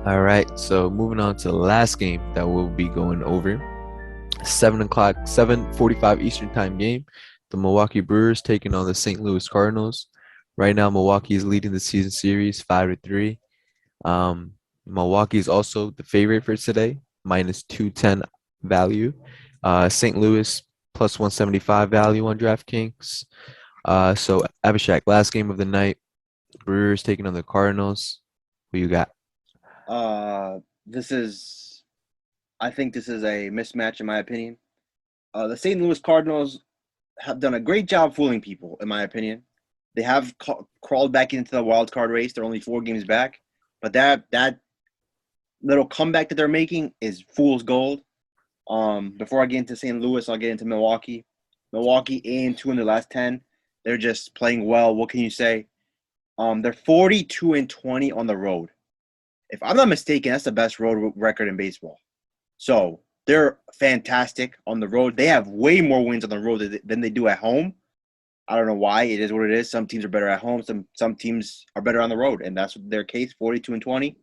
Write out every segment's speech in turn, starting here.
All right, so moving on to the last game that we'll be going over. 7 o'clock, 7:45 Eastern Time game. The Milwaukee Brewers taking on the St. Louis Cardinals. Right now, Milwaukee is leading the season series 5-3. Um, Milwaukee is also the favorite for today, minus 210 value. St. Louis plus 175 value on DraftKings. So Abhishek, last game of the night, Brewers taking on the Cardinals. Who you got? Uh, this is, I think this is a mismatch in my opinion. The St. Louis Cardinals have done a great job fooling people, in my opinion. They have crawled back into the wild card race. They're only 4 games back, but that little comeback that they're making is fool's gold. Before I get into St. Louis, I'll get into Milwaukee. Milwaukee 8-2 in the last 10. They're just playing well. What can you say? They're 42-20 on the road. If I'm not mistaken, that's the best road record in baseball. So they're fantastic on the road. They have way more wins on the road than they do at home. I don't know why. It is what it is. Some teams are better at home. Some teams are better on the road, and that's their case. 42-20.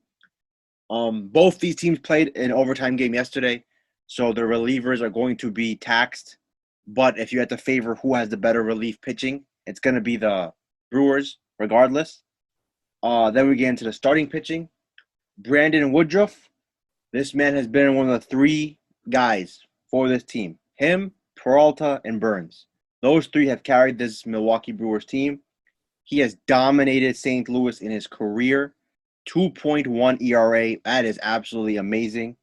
Both these teams played an overtime game yesterday, so the relievers are going to be taxed. But if you had to favor who has the better relief pitching, it's going to be the Brewers, regardless. Then we get into the starting pitching. Brandon Woodruff, this man has been one of the three guys for this team. Him, Peralta, and Burns. Those three have carried this Milwaukee Brewers team. He has dominated St. Louis in his career. 2.1 ERA. That is absolutely amazing.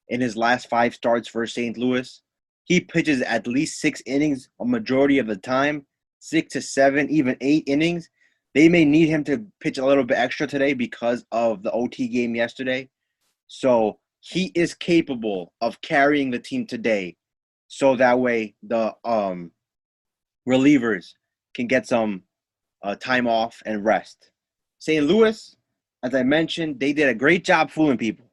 In his last 5 starts for St. Louis, he pitches at least 6 innings a majority of the time, 6 to 7, even 8 innings. They may need him to pitch a little bit extra today because of the OT game yesterday. So he is capable of carrying the team today. So that way the relievers can get some time off and rest. St. Louis, as I mentioned, they did a great job fooling people.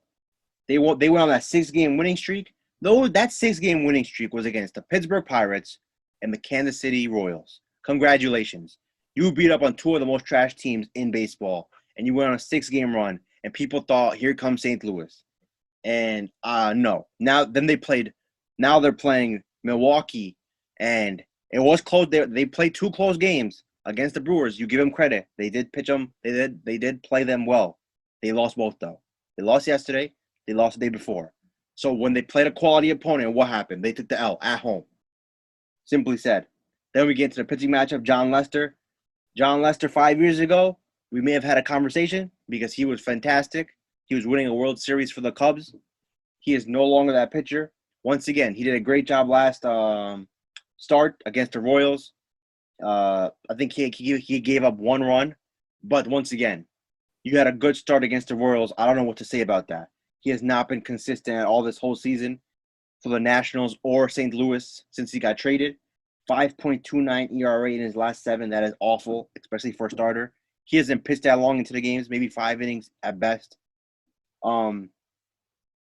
They went on that 6-game winning streak. Though that 6-game winning streak was against the Pittsburgh Pirates and the Kansas City Royals. Congratulations. You beat up on two of the most trash teams in baseball, and you went on a 6-game run, and people thought, here comes St. Louis. And no. Now they're playing Milwaukee, and it was close. They played 2 close games against the Brewers. You give them credit. They did pitch them. They did play them well. They lost both though. They lost yesterday. They lost the day before. So when they played a quality opponent, what happened? They took the L at home. Simply said. Then we get to the pitching matchup, John Lester. John Lester 5 years ago, we may have had a conversation because he was fantastic. He was winning a World Series for the Cubs. He is no longer that pitcher. Once again, he did a great job last start against the Royals. I think he gave up 1 run. But once again, you had a good start against the Royals. I don't know what to say about that. He has not been consistent at all this whole season for the Nationals or St. Louis since he got traded. 5.29 ERA in his last 7. That is awful, especially for a starter. He hasn't pitched that long into the games, maybe 5 innings at best. And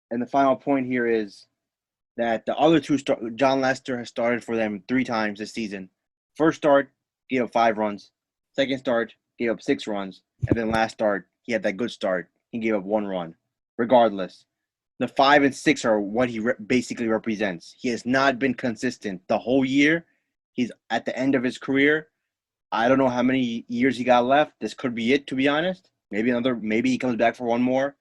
the final point here is that the other two, John Lester has started for them 3 times this season. First start, gave up 5 runs. Second start, gave up 6 runs. And then last start, he had that good start. He gave up 1 run. Regardless, the 5 and 6 are what he basically represents. He has not been consistent the whole year. He's at the end of his career. I don't know how many years he got left. This could be it, to be honest. Maybe he comes back for 1 more.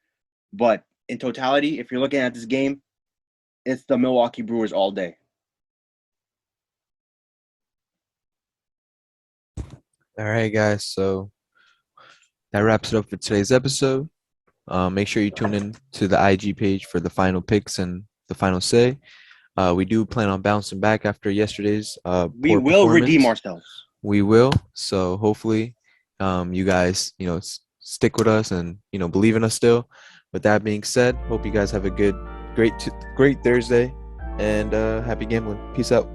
But in totality, if you're looking at this game, it's the Milwaukee Brewers all day. All right, guys. So that wraps it up for today's episode. Make sure you tune in to the IG page for the final picks and the final say. We do plan on bouncing back after yesterday's We poor will redeem performance. ourselves. We will. So hopefully, you guys, stick with us and believe in us still. With that being said, hope you guys have a great Thursday, and happy gambling. Peace out.